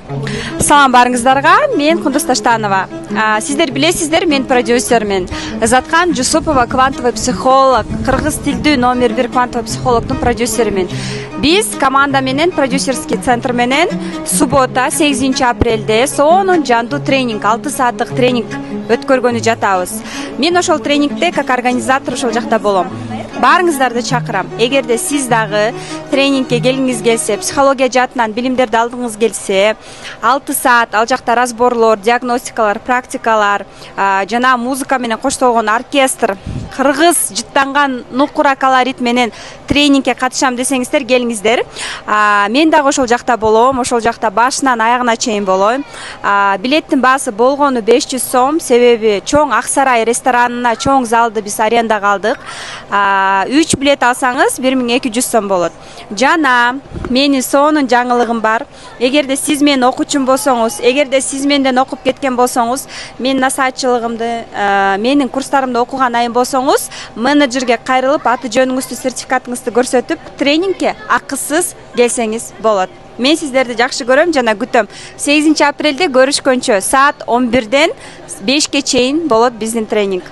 Салам барыңыздарга, мен Кундуз Таштанова. Сиздер билесиздер, мен продюсермин. Изаткан Жусупова квантовый психолог, кыргыз тилдүү номер 1 квантовый психологдун продюсермин. Биз команда менен продюсерский центр менен суббота 8 апрелде сонун жандуу тренинг, 6 сааттык тренинг өткөргөнү жатабыз. Мен ошол тренингде как организатор ошол жакта болом. Барыңыздарды чакырам. Эгерде сиз дагы тренингке келгиңиз келсе, психология жаатынан билимдерди алгыңыз келсе, 6 саат ал жакта разборлор, диагностикалар, практикалар, жана музыка менен коштолгон оркестр, кыргыз жыттанган нукура колорит менен тренингке катышам десеңиздер, келиңиздер. Мен дагы ошол жакта болом, ошол жакта башынан аягына чейин болом. Билеттин баасы болгону 500 сом, себеби чоң Ак Сарай ресторанына чоң залды биз арендага алдык. 3 билет алсаңыз 1200 сом болот. Жана менин сонун жаңылыгым бар. Эгерде сиз менин окуучум болсоңуз, эгерде сиз менден окуп кеткен болсоңуз, менин насаатчылыгымды, менин курстарымды окуган айым болсоңуз, менеджерге кайрылып, аты жөнүңүздү, сертификатыңызды көрсөтүп, тренингке акысыз келсеңиз болот. Мен сиздерди жакшы көрөм жана күтөм. 8 апрелде көрүшкөнчө саат 11ден 5ке чейин болот биздин тренинг.